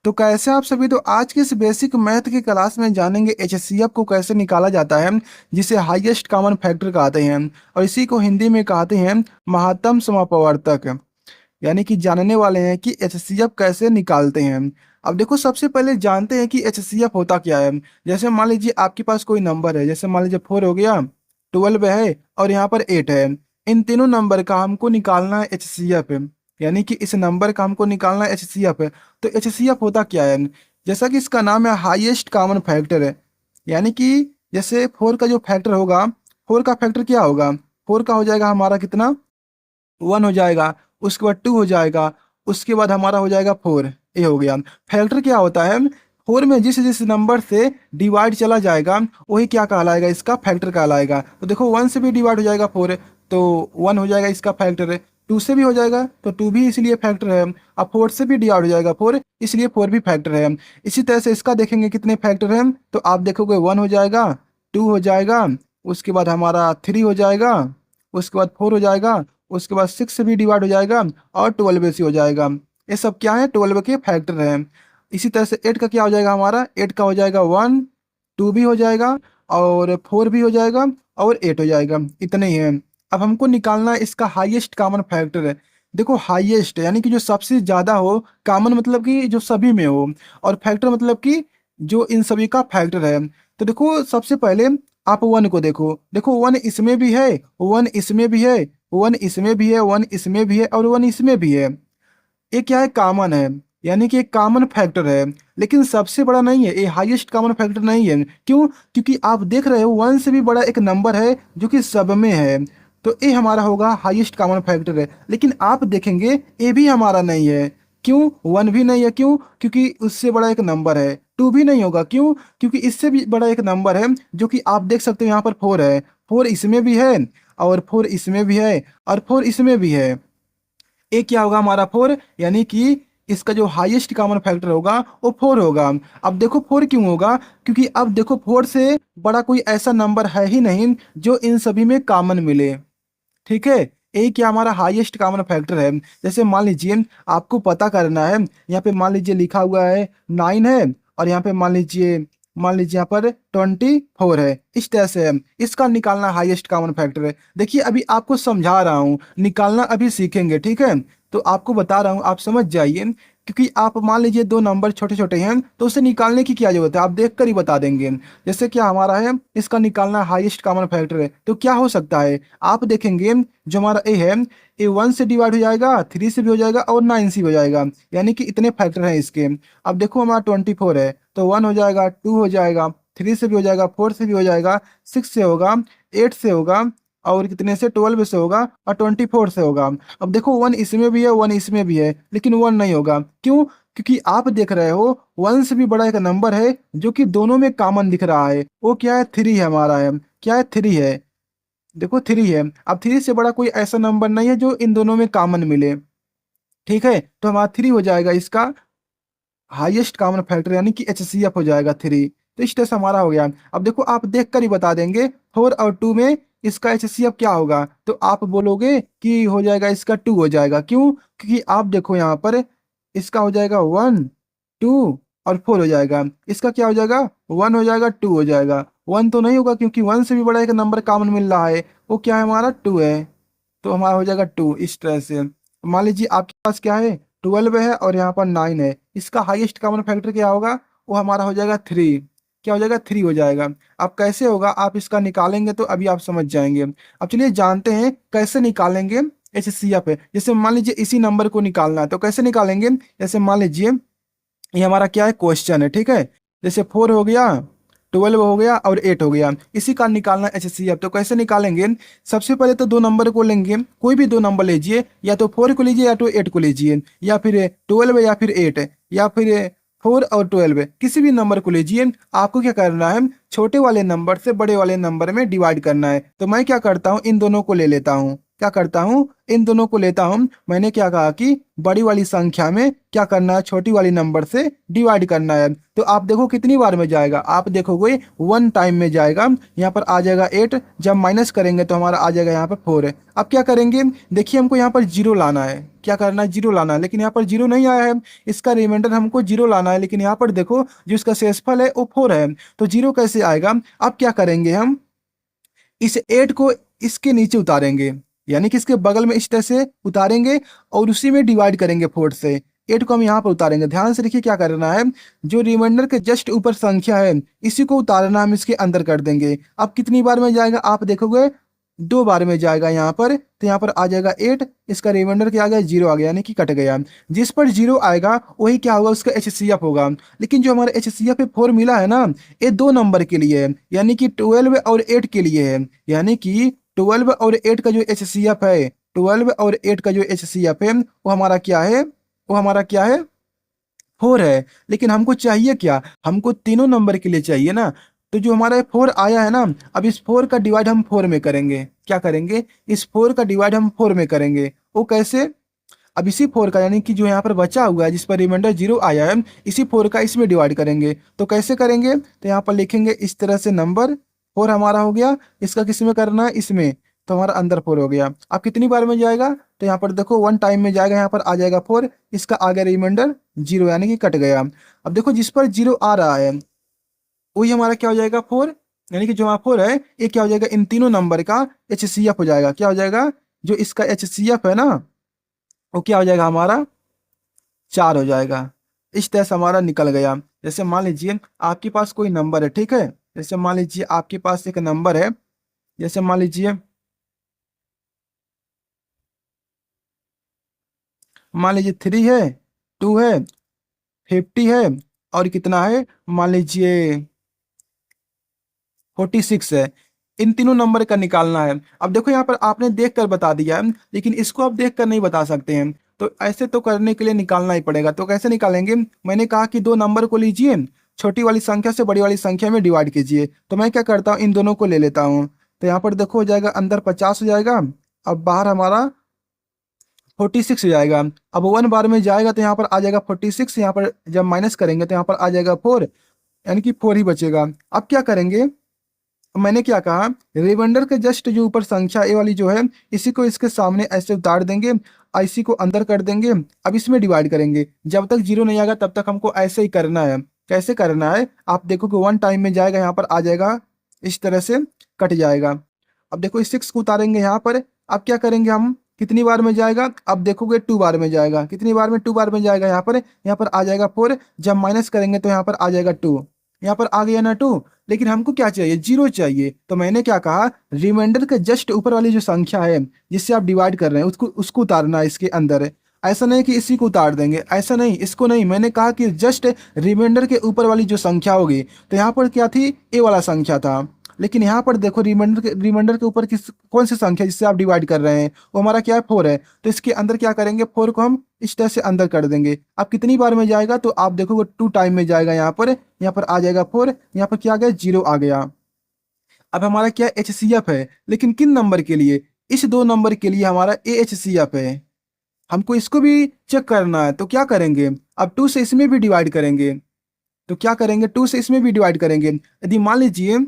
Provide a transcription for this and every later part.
तो कैसे आप सभी, तो आज के इस बेसिक मैथ की क्लास में जानेंगे एचसीएफ को कैसे निकाला जाता है, जिसे हाईएस्ट कॉमन फैक्टर कहते हैं और इसी को हिंदी में कहते हैं महत्तम समापवर्तक। यानी कि जानने वाले हैं कि एचसीएफ कैसे निकालते हैं। अब देखो, सबसे पहले जानते हैं कि एचसीएफ होता क्या है। जैसे मान लीजिए आपके पास कोई नंबर है, जैसे मान लीजिए 4 हो गया, 12 है और यहाँ पर 8 है। इन तीनों नंबर का हमको निकालना है एचसीएफ, यानी कि इस नंबर का हमको निकालना है एचसीएफ। तो एचसीएफ होता क्या है, जैसा कि इसका नाम है हाईएस्ट कॉमन फैक्टर है। यानी कि जैसे 4 का जो फैक्टर होगा, 4 का फैक्टर क्या होगा, 4 का हो जाएगा हमारा कितना, 1 हो जाएगा। उसके बाद 2 हो जाएगा, उसके बाद हमारा हो जाएगा 4। ये हो गया। फैक्टर क्या होता है, 4 में जिस जिस नंबर से डिवाइड चला जाएगा वही क्या कहलाएगा, इसका फैक्टर कहलाएगा। तो देखो 1 से भी डिवाइड हो जाएगा 4, तो 1 हो जाएगा इसका फैक्टर। 2 से भी हो जाएगा तो 2 भी इसलिए फैक्टर है। अब 4 से भी डिवाइड हो जाएगा 4, इसलिए 4 भी फैक्टर है। इसी तरह से इसका देखेंगे कितने फैक्टर हैं, तो आप देखोगे 1 हो जाएगा, 2 हो जाएगा, उसके बाद हमारा 3 हो जाएगा, उसके बाद 4 हो जाएगा, उसके बाद 6 से भी डिवाइड हो जाएगा और 12 से हो जाएगा। ये सब क्या है, 12 के फैक्टर हैं। इसी तरह से 8 का क्या हो जाएगा, हमारा 8 का हो जाएगा 1, 2 भी हो जाएगा और 4 भी हो जाएगा और 8 हो जाएगा। इतने ही हैं। अब हमको निकालना है इसका हाईएस्ट कॉमन फैक्टर है। देखो हाईएस्ट यानी कि जो सबसे ज़्यादा हो, कॉमन मतलब कि जो सभी में हो, और फैक्टर मतलब कि जो इन सभी का फैक्टर है। तो देखो सबसे पहले आप 1 को देखो, देखो 1 इसमें भी है, 1 इसमें भी है, 1 इसमें भी है, 1 इसमें भी है और 1 इसमें भी है। ये क्या है, कॉमन है, यानी कि एक कॉमन फैक्टर है, लेकिन सबसे बड़ा नहीं है, ये हाईएस्ट कॉमन फैक्टर नहीं है। क्यों? क्योंकि आप देख रहे हो 1 से भी बड़ा एक नंबर है जो कि सब में है, तो ये हमारा होगा हाईएस्ट कॉमन फैक्टर है। लेकिन आप देखेंगे ये भी हमारा नहीं है। क्यों? 1 भी नहीं है। क्यों? क्योंकि उससे बड़ा एक नंबर है। 2 भी नहीं होगा। क्यों? क्योंकि इससे भी बड़ा एक नंबर है जो कि आप देख सकते हो यहाँ पर 4 है। 4 इसमें भी है और 4 इसमें भी है और 4 इसमें भी है। ये क्या होगा हमारा 4, यानी कि इसका जो हाईएस्ट कॉमन फैक्टर होगा वो 4 होगा। अब देखो 4 क्यों होगा, क्योंकि अब देखो 4 से बड़ा कोई ऐसा नंबर है ही नहीं जो इन सभी में कॉमन मिले। ठीक है, यही क्या हमारा हाईएस्ट कॉमन फैक्टर है। जैसे मान लीजिए आपको पता करना है, यहाँ पे मान लीजिए लिखा हुआ है 9 है और यहाँ पे मान लीजिए यहाँ पर 24 है। इस तरह से है, इसका निकालना हाईएस्ट कॉमन फैक्टर है। देखिए अभी आपको समझा रहा हूँ, निकालना अभी सीखेंगे। ठीक है, तो आपको बता रहा हूँ, आप समझ जाइए। क्योंकि आप मान लीजिए 2 नंबर छोटे छोटे हैं तो उसे निकालने की क्या जरूरत है, आप देख कर ही बता देंगे। जैसे क्या हमारा है, इसका निकालना हाईएस्ट कॉमन फैक्टर है, तो क्या हो सकता है, आप देखेंगे जो हमारा ए है, ए 1 से डिवाइड हो जाएगा, 3 से भी हो जाएगा और 9 से भी हो जाएगा, यानी कि इतने फैक्टर हैं इसके। अब देखो हमारा 24 है तो 1 हो जाएगा, 2 हो जाएगा, 3 से भी हो जाएगा, 4 से भी हो जाएगा, 6 से होगा, 8 से होगा और कितने से, 12 से होगा और 24 से होगा। अब देखो 1 इसमें भी है, 1 इसमें भी है, लेकिन 1 नहीं होगा। क्यों? क्योंकि आप देख रहे हो 1 से भी बड़ा एक नंबर है जो कि दोनों में कॉमन दिख रहा है, वो क्या है, 3 है हमारा है। क्या है, 3 है। देखो 3 है। अब 3 से बड़ा कोई ऐसा नंबर नहीं है जो इन दोनों में कॉमन मिले। ठीक है, तो हमारा 3 हो जाएगा इसका हाईएस्ट कॉमन फैक्टर, यानी कि एचसीएफ हो जाएगा 3। तो इस तरह से हमारा हो गया। अब देखो आप देख कर ही बता देंगे 4 और 2 में इसका एचसीएफ क्या होगा, तो आप बोलोगे कि हो जाएगा इसका 2 हो जाएगा। क्यों? क्योंकि आप देखो यहाँ पर इसका हो जाएगा 1, 2 और 4 हो जाएगा। इसका क्या हो जाएगा, 1 हो जाएगा, 2 हो जाएगा। 1 तो नहीं होगा क्योंकि 1 से भी बड़ा एक नंबर कॉमन मिल रहा है, वो क्या है हमारा 2 है, तो हमारा हो जाएगा 2। इस तरह से मान लीजिए आपके पास क्या है, 12 है और यहाँ पर 9 है, इसका हाईएस्ट कॉमन फैक्टर क्या होगा, वो हमारा हो जाएगा 3। क्या हो जाएगा, 3 हो जाएगा। अब कैसे होगा, आप इसका निकालेंगे तो अभी आप समझ जाएंगे। अब चलिए जानते हैं कैसे निकालेंगे एचसीएफ पे। जैसे मान लीजिए इसी नंबर को निकालना है तो कैसे निकालेंगे, जैसे मान लीजिए ये हमारा क्या है, क्वेश्चन है। ठीक है, जैसे 4 हो गया, 12 हो गया और 8 हो गया, इसी का निकालना एचसीएफ। तो कैसे निकालेंगे, सबसे पहले तो 2 नंबर को लेंगे, कोई भी 2 नंबर लीजिए, या तो 4 को लीजिए या तो 8 को लीजिए, या फिर 12 या फिर 8 या फिर 4 और 12, किसी भी नंबर को लीजिए। आपको क्या करना है, छोटे वाले नंबर से बड़े वाले नंबर में डिवाइड करना है। तो मैं क्या करता हूँ, इन दोनों को ले लेता हूँ। क्या करता हूँ, इन दोनों को लेता हूँ। मैंने क्या कहा कि बड़ी वाली संख्या में क्या करना है, छोटी वाली नंबर से डिवाइड करना है। तो आप देखो कितनी बार में जाएगा, आप देखोगे 1 टाइम में जाएगा। यहाँ पर आ जाएगा 8, जब माइनस करेंगे तो हमारा आ जाएगा यहाँ पर 4 है। अब क्या करेंगे, देखिए हमको यहाँ पर जीरो लाना है, क्या करना है, जीरो लाना है, लेकिन यहाँ पर जीरो नहीं आया है, इसका रिमाइंडर हमको जीरो लाना है। लेकिन यहाँ पर देखो जो इसका शेषफल है वो 4 है, तो जीरो कैसे आएगा। अब क्या करेंगे, हम इस 8 को इसके नीचे उतारेंगे, यानी कि इसके बगल में इस तरह से उतारेंगे और उसी में डिवाइड करेंगे 4 से। 8 को हम यहाँ पर उतारेंगे, ध्यान से देखिए क्या करना है, जो रिमाइंडर के जस्ट ऊपर संख्या है इसी को उतारना हम इसके अंदर कर देंगे। अब कितनी बार में जाएगा, आप देखोगे 2 बार में जाएगा यहाँ पर। तो यहाँ पर आ जाएगा 8, इसका रिमाइंडर क्या आ गया, 0 आ गया, यानी कि कट गया। जिस पर 0 आएगा वही क्या होगा, उसका एचसीएफ होगा। लेकिन जो हमारा एचसीएफ पे 4 मिला है ना, ये 2 नंबर के लिए है, यानी कि 12 और 8 के लिए है। यानी कि 12 और 8 का जो एचसीएफ है, 12 और 8 का जो एचसीएफ है वो हमारा क्या है, वो हमारा क्या है, 4 है। लेकिन हमको चाहिए क्या, हमको तीनों नंबर के लिए चाहिए ना। तो जो हमारा 4 आया है ना, अब इस 4 का डिवाइड हम 4 में करेंगे। क्या करेंगे, इस 4 का डिवाइड हम 4 में करेंगे। वो कैसे, अब इसी 4 का, यानी कि जो यहाँ पर बचा हुआ है जिस पर रिमाइंडर 0 आया है, इसी 4 का इसमें डिवाइड करेंगे। तो कैसे करेंगे, तो यहाँ पर लिखेंगे इस तरह से, नंबर 4 हमारा हो गया, इसका किस में करना है, इसमें, तो हमारा अंदर 4 हो गया। अब कितनी बार में जाएगा, तो यहाँ पर देखो 1 टाइम में जाएगा, यहाँ पर आ जाएगा 4, इसका आ गया रिमाइंडर 0, यानी कि कट गया। अब देखो जिस पर 0 आ रहा है वही हमारा क्या हो जाएगा, 4, यानी कि जो हमारा 4 है ये क्या हो जाएगा, इन तीनों नंबर का एचसीएफ हो जाएगा। क्या हो जाएगा, जो इसका एचसीएफ है ना वो क्या हो जाएगा, हमारा 4 हो जाएगा। इस तरह से हमारा निकल गया। जैसे मान लीजिए आपके पास कोई नंबर है, ठीक है, जैसे मान लीजिए आपके पास एक नंबर है, जैसे मान लीजिए 3 है, 2 है, 50 है, और कितना है, मान लीजिए 46 है। इन तीनों नंबर का निकालना है। अब देखो यहाँ पर आपने देख कर बता दिया है, लेकिन इसको आप देख कर नहीं बता सकते हैं। तो ऐसे तो करने के लिए निकालना ही पड़ेगा। तो कैसे निकालेंगे, मैंने कहा कि 2 नंबर को लीजिए, छोटी वाली संख्या से बड़ी वाली संख्या में डिवाइड कीजिए। तो मैं क्या करता हूँ, इन दोनों को ले लेता हूँ। तो यहाँ पर देखो हो जाएगा, अंदर 50 हो जाएगा, अब बाहर हमारा 46 हो जाएगा। अब 1 बार में जाएगा तो यहाँ पर आ जाएगा 46, यहाँ पर जब माइनस करेंगे तो यहाँ पर आ जाएगा 4, यानी कि 4 ही बचेगा। अब क्या करेंगे, मैंने क्या कहा, रिमाइंडर के जस्ट जो ऊपर संख्या ए वाली जो है इसी को इसके सामने ऐसे उतार देंगे और इसी को अंदर कर देंगे। अब इसमें डिवाइड करेंगे, जब तक 0 नहीं आएगा तब तक हमको ऐसे ही करना है। कैसे करना है, आप देखो कि 1 टाइम में जाएगा, यहाँ पर आ जाएगा इस तरह से, कट जाएगा। अब देखो इस 6 को उतारेंगे यहाँ पर। अब क्या करेंगे हम, कितनी बार में जाएगा, अब देखोगे 2 बार में जाएगा। कितनी बार में, 2 बार में जाएगा, यहाँ पर आ जाएगा 4, जब माइनस करेंगे तो यहाँ पर आ जाएगा 2, यहाँ पर आ गया ना 2। लेकिन हमको क्या चाहिए, 0 चाहिए। तो मैंने क्या कहा, रिमाइंडर के जस्ट ऊपर वाली जो संख्या है जिससे आप डिवाइड कर रहे हैं उसको उसको उतारना है इसके अंदर। ऐसा नहीं कि इसी को उतार देंगे, ऐसा नहीं, इसको नहीं, मैंने कहा कि जस्ट रिमाइंडर के ऊपर वाली जो संख्या होगी। तो यहाँ पर क्या थी, ए वाला संख्या था, लेकिन यहाँ पर देखो रिमाइंडर के ऊपर किस कौन सी संख्या जिससे आप डिवाइड कर रहे हैं वो हमारा क्या है, 4 है। तो इसके अंदर क्या करेंगे, 4 को हम इस तरह से अंदर कर देंगे। अब कितनी बार में जाएगा, तो आप देखोगे 2 टाइम में जाएगा, यहाँ पर आ जाएगा 4, यहाँ पर क्या आ गया, 0 आ गया। अब हमारा क्या एचसीएफ है, लेकिन किन नंबर के लिए, इस 2 नंबर के लिए हमारा ए एचसीएफ है। हमको इसको भी चेक करना है, तो क्या करेंगे, अब 2 से इसमें भी डिवाइड करेंगे। तो क्या करेंगे, 2 से इसमें भी डिवाइड करेंगे। यदि मान लीजिए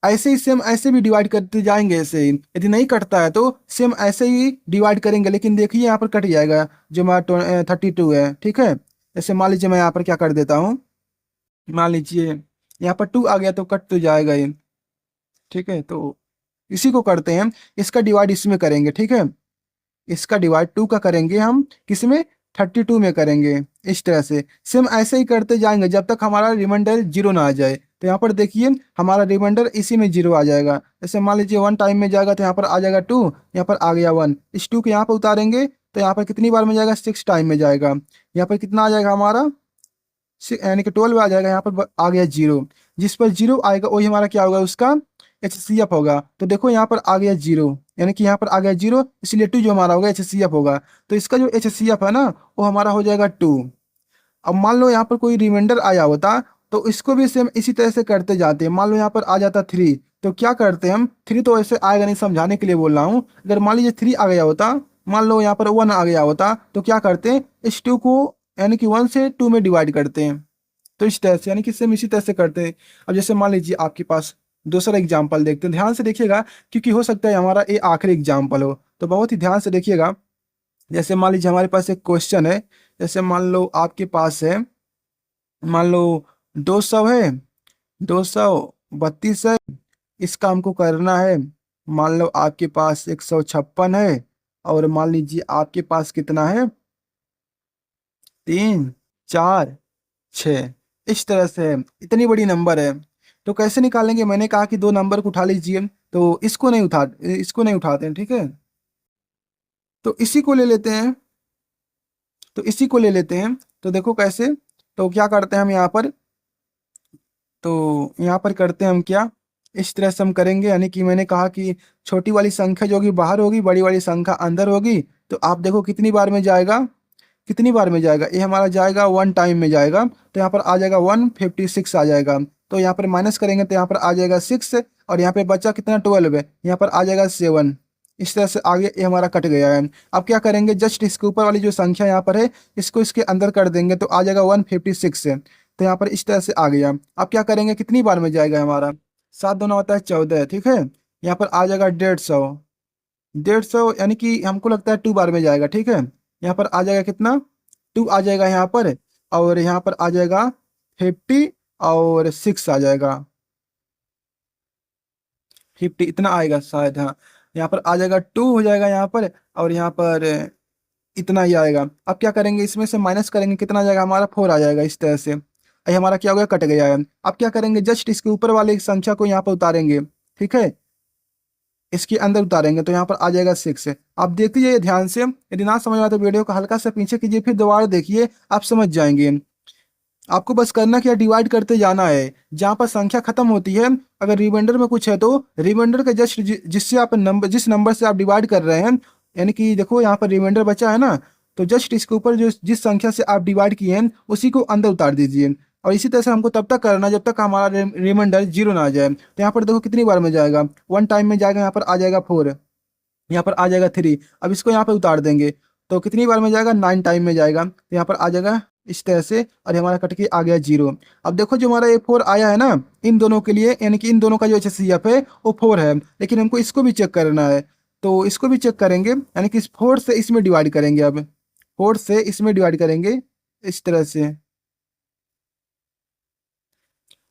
ऐसे ही सेम ऐसे भी डिवाइड करते जाएंगे, ऐसे ही यदि नहीं कटता है तो सेम ऐसे ही डिवाइड करेंगे। लेकिन देखिए यहाँ पर कट जाएगा, जो हमारा 32 है, ठीक है। जैसे मान लीजिए मैं यहाँ पर क्या कर देता हूँ, मान लीजिए यहाँ पर 2 आ गया तो कट तो जाएगा ये, ठीक है। तो इसी को करते हैं, इसका डिवाइड इसमें करेंगे, ठीक है। इसका डिवाइड 2 का करेंगे हम किसमें, 32 में करेंगे। इस तरह से सेम ऐसे ही करते जाएंगे जब तक हमारा रिमाइंडर 0 ना आ जाए। तो यहाँ पर देखिए हमारा रिमाइंडर इसी में 0 आ जाएगा। जैसे मान लीजिए 1 टाइम में जाएगा तो यहाँ पर आ जाएगा 2, यहाँ पर आ गया 1। इस 2 को यहाँ पर उतारेंगे तो यहाँ पर कितनी बार में जाएगा, 6 टाइम में जाएगा। यहाँ पर कितना आ जाएगा हमारा, यानी कि 12 आ जाएगा, यहाँ पर आ गया 0। जिस पर 0 आएगा वही हमारा क्या होगा, उसका एचसीएफ होगा। तो देखो यहाँ पर आ गया 0, यानी कि यहाँ पर आ गया 0, इसलिए 2 जो हमारा होगा एचसीएफ होगा। तो इसका जो एचसीएफ है ना वो हमारा हो जाएगा 2। अब मान लो यहाँ पर कोई रिमाइंडर आया होता तो इसको भी सेम इसी तरह से करते जाते हैं। मान लो यहाँ पर आ जाता 3, तो क्या करते हैं हम, 3 तो ऐसे आएगा नहीं, समझाने के लिए बोल रहा हूँ। अगर मान लीजिए 3 आ गया होता, मान लो यहाँ पर 1 आ गया होता, तो क्या करते हैं, इस 2 को यानी कि 1 से 2 में डिवाइड करते हैं। तो इस तरह से यानी कि सेम इसी तरह से करते हैं। अब जैसे मान लीजिए आपके पास दूसरा एग्जाम्पल देखते हैं, ध्यान से देखिएगा, क्योंकि हो सकता है हमारा ये आखिरी एग्जाम्पल हो, तो बहुत ही ध्यान से देखिएगा। जैसे मान लीजिए हमारे पास एक क्वेश्चन है, जैसे मान लो आपके पास है, मान लो 200 है, 232 है, इस काम को करना है। मान लो आपके पास 156 है, और मान लीजिए आपके पास कितना है, 3, 4, 6, इस तरह से है। इतनी बड़ी नंबर है, तो कैसे निकालेंगे, मैंने कहा कि 2 नंबर को उठा लीजिए, तो इसको नहीं उठाते हैं, ठीक है। तो इसी को ले लेते हैं, तो देखो कैसे। तो क्या करते हैं हम यहाँ पर, तो यहाँ पर करते हैं हम क्या, इस तरह से हम करेंगे, यानी कि मैंने कहा कि छोटी वाली संख्या जो होगी बाहर होगी, बड़ी वाली संख्या अंदर होगी। तो आप देखो कितनी बार में जाएगा, ये हमारा जाएगा 1 टाइम में जाएगा, तो यहाँ पर आ जाएगा 156 आ जाएगा। तो यहाँ पर माइनस करेंगे तो यहाँ पर आ जाएगा 6, और यहाँ पे बचा कितना, 12 है, यहाँ पर आ जाएगा 7। इस तरह से आगे ये हमारा कट गया है। अब क्या करेंगे, जस्ट इसके ऊपर वाली जो संख्या यहाँ पर है, इसको इसके अंदर कर देंगे, तो आ जाएगा 156 है। तो यहाँ पर इस तरह से आ गया। अब क्या करेंगे, कितनी बार में जाएगा हमारा, 7 दूना होता है 14, ठीक है। यहाँ पर आ जाएगा 150, 150 यानी कि हमको लगता है 2 बार में जाएगा, ठीक है। यहाँ पर आ जाएगा कितना, 2 आ जाएगा यहाँ पर, और यहाँ पर आ जाएगा 50 और 6 आ जाएगा, 50 इतना आएगा शायद, हाँ। यहाँ पर आ जाएगा 2 हो जाएगा यहाँ पर, और यहाँ पर इतना ही आएगा। अब क्या करेंगे, इसमें से माइनस करेंगे, कितना आ जाएगा हमारा, 4 आ जाएगा, इस तरह से। ये हमारा क्या हो गया, कट गया है। अब क्या करेंगे, जस्ट इसके ऊपर वाले संख्या को यहाँ पर उतारेंगे, ठीक है, इसके अंदर उतारेंगे, तो यहाँ पर आ जाएगा 6। आप देखते जाइए ध्यान से, यदि ना समझ आए तो वीडियो को हल्का सा पीछे कीजिए, फिर दोबारा देखिए, आप समझ जाएंगे। आपको बस करना क्या, डिवाइड करते जाना है, जहाँ पर संख्या खत्म होती है। अगर रिमाइंडर में कुछ है तो रिमाइंडर के जस्ट जिससे आप नंबर, जिस नंबर से आप डिवाइड कर रहे हैं, यानी कि देखो यहाँ पर रिमाइंडर बचा है ना, तो जस्ट इसके ऊपर जो जिस संख्या से आप डिवाइड किए हैं उसी को अंदर उतार दीजिए। और इसी तरह से हमको तब तक करना जब तक हमारा रिमाइंडर 0 ना आ जाए। तो यहाँ पर देखो कितनी बार में जाएगा, 1 टाइम में जाएगा, यहाँ पर आ जाएगा 4, यहाँ पर आ जाएगा 3। अब इसको यहाँ पर उतार देंगे, तो कितनी बार में जाएगा, 9 टाइम में जाएगा, तो यहाँ पर आ जाएगा इस तरह से, और हमारा कट के आ गया 0। अब देखो जो हमारा ये 4 आया है ना, इन दोनों के लिए, यानी कि इन दोनों का जो HCF है वो 4 है, लेकिन हमको इसको भी चेक करना है। तो इसको भी चेक करेंगे, यानी कि इस 4 से इसमें डिवाइड करेंगे। अब 4 से इसमें डिवाइड करेंगे, इस तरह से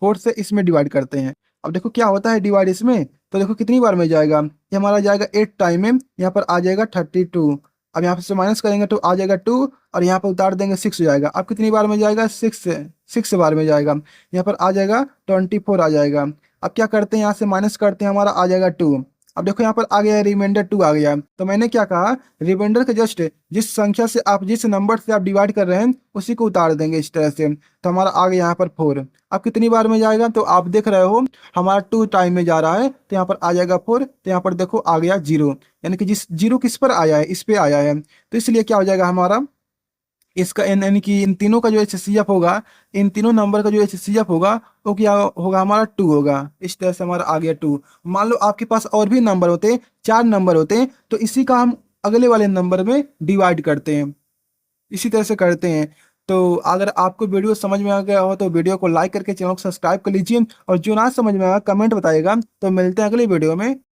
4 से इसमें डिवाइड करते हैं। अब देखो क्या होता है डिवाइड इसमें, तो देखो कितनी बार में जाएगा, ये हमारा जाएगा 8 टाइम में, यहाँ पर आ जाएगा 32। अब यहाँ से माइनस करेंगे तो आ जाएगा 2, और यहाँ पर उतार देंगे 6 हो जाएगा। अब कितनी बार में जाएगा, 6 बार में जाएगा, यहाँ पर आ जाएगा 24 आ जाएगा। अब क्या करते हैं, यहाँ से माइनस करते हैं, हमारा आ जाएगा 2। अब देखो यहाँ पर आ गया है रिमाइंडर 2 आ गया। तो मैंने क्या कहा, रिमाइंडर के जस्ट जिस संख्या से आप, जिस नंबर से आप डिवाइड कर रहे हैं उसी को उतार देंगे इस तरह से। तो हमारा आ गया यहाँ पर 4। अब कितनी बार में जाएगा, तो आप देख रहे हो हमारा 2 टाइम में जा रहा है, तो यहाँ पर आ जाएगा 4। तो यहाँ पर देखो आ गया 0, यानी कि जिस 0 किस पर आया है, इस पे आया है। तो इसलिए क्या हो जाएगा हमारा, इसका यानी कि इन तीनों का जो HCF होगा, इन तीनों नंबर का जो HCF होगा वो क्या होगा, हमारा 2 होगा। इस तरह से हमारा आ गया 2। मान लो आपके पास और भी नंबर होते, 4 नंबर होते, तो इसी का हम अगले वाले नंबर में डिवाइड करते हैं, इसी तरह से करते हैं। तो अगर आपको वीडियो समझ में आ गया हो तो वीडियो को लाइक करके चैनल को सब्सक्राइब कर लीजिए, और जो ना समझ में आया कमेंट बताइएगा। तो मिलते हैं अगले वीडियो में।